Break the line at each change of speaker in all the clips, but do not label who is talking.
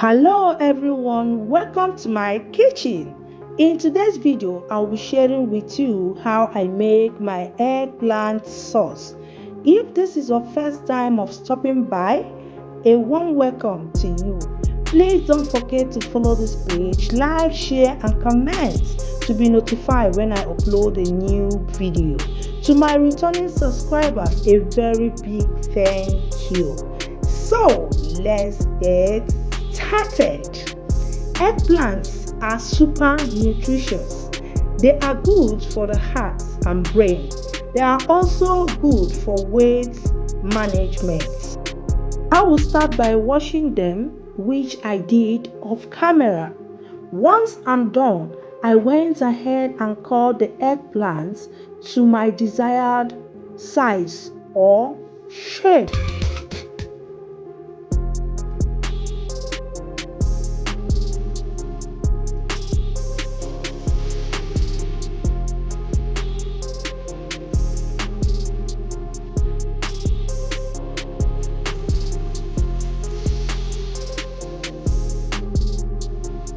Hello everyone, welcome to my kitchen. In today's video, I'll be sharing with you how I make my eggplant sauce. If this is your first time of stopping by, a warm welcome to you. Please don't forget to follow this page, like, share and comment to be notified when I upload a new video. To my returning subscribers, a very big thank you. So let's get started. Eggplants are super nutritious. They are good for the heart and brain. They are also good for weight management. I will start by washing them, which I did off camera. Once I'm done, I went ahead and cut the eggplants to my desired size or shape.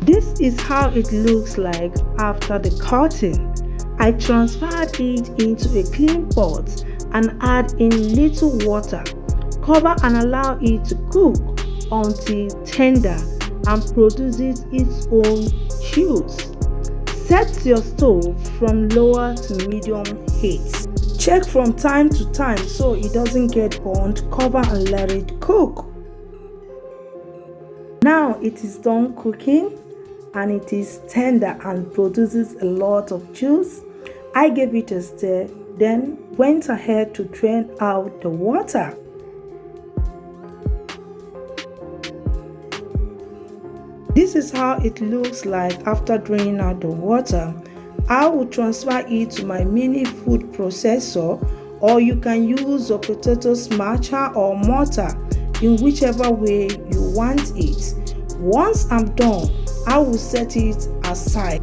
This is how it looks like after the cutting. I transferred it into a clean pot and add in little water. Cover and allow it to cook until tender and produces its own juice. Set your stove from lower to medium heat. Check from time to time so it doesn't get burnt. Cover and let it cook. Now it is done cooking and it is tender and produces a lot of juice. I gave it a stir, then went ahead to drain out the water. This is how it looks like after draining out the water. I will transfer it to my mini food processor, or you can use a potato smasher or mortar, in whichever way you want it. Once I'm done, I will set it aside.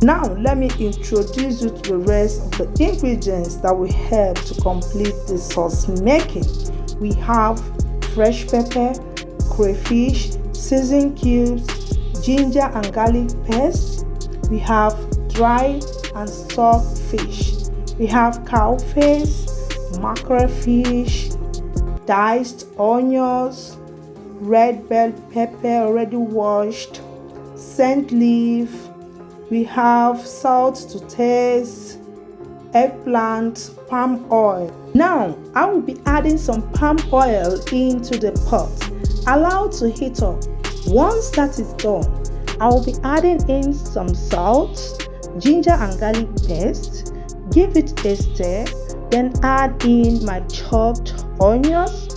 Now let me introduce you to the rest of the ingredients that will help to complete the sauce making. We have fresh pepper, crayfish, seasoned cubes, ginger and garlic paste. We have dry and soft fish. We have cow face, mackerel fish, diced onions, red bell pepper already washed, scent leaf. We have salt to taste, eggplant, palm oil. Now I will be adding some palm oil into the pot. Allow to heat up. Once that is done, I will be adding in some salt, ginger and garlic paste. Give it a stir, then add in my chopped onions.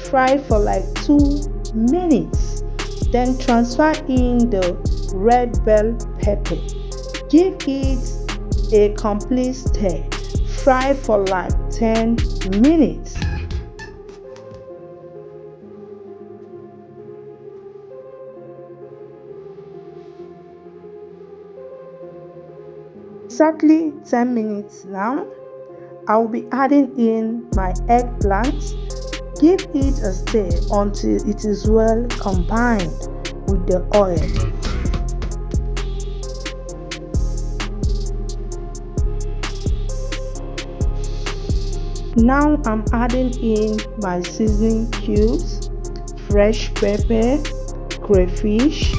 Fry for like 2 minutes. Then transfer in the red bell pepper. Give it a complete stir. Fry for like 10 minutes. Exactly 10 minutes now. I will be adding in my eggplant. Give it a stir until it is well combined with the oil. Now I'm adding in my seasoning cubes, fresh pepper, crayfish,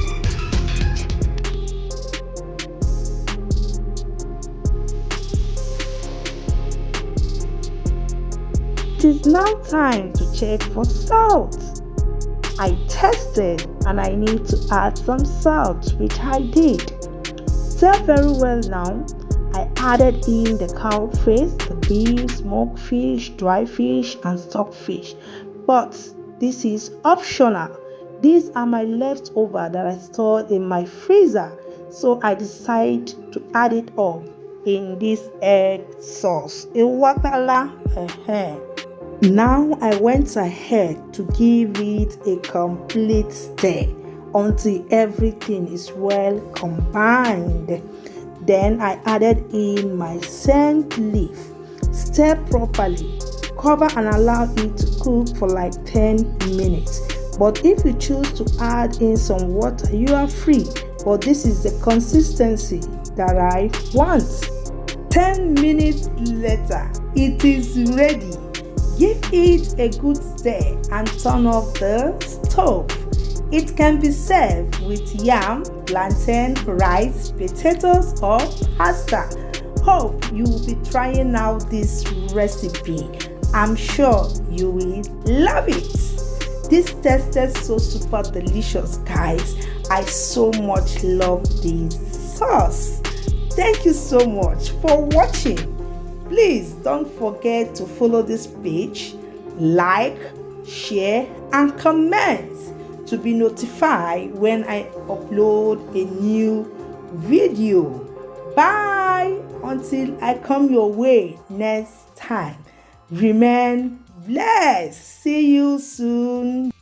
it is now time to check for salt. I tested and I need to add some salt, which I did. Stir very well now. I added in the cow face, the beef, smoked fish, dry fish and stockfish. But this is optional. These are my leftover that I stored in my freezer. So I decided to add it up in this egg sauce. Now I went ahead to give it a complete stir until everything is well combined. Then I added in my scent leaf. Stir properly. Cover and allow it to cook for like 10 minutes. But if you choose to add in some water, you are free. But this is the consistency that I want. 10 minutes later, it is ready. Give it a good stir and turn off the stove. It can be served with yam, plantain, rice, potatoes, or pasta. Hope you will be trying out this recipe. I'm sure you will love it. This tasted so super delicious, guys. I so much love this sauce. Thank you so much for watching. Please don't forget to follow this page, like, share, and comment to be notified when I upload a new video. Bye until I come your way next time. Remain blessed. See you soon.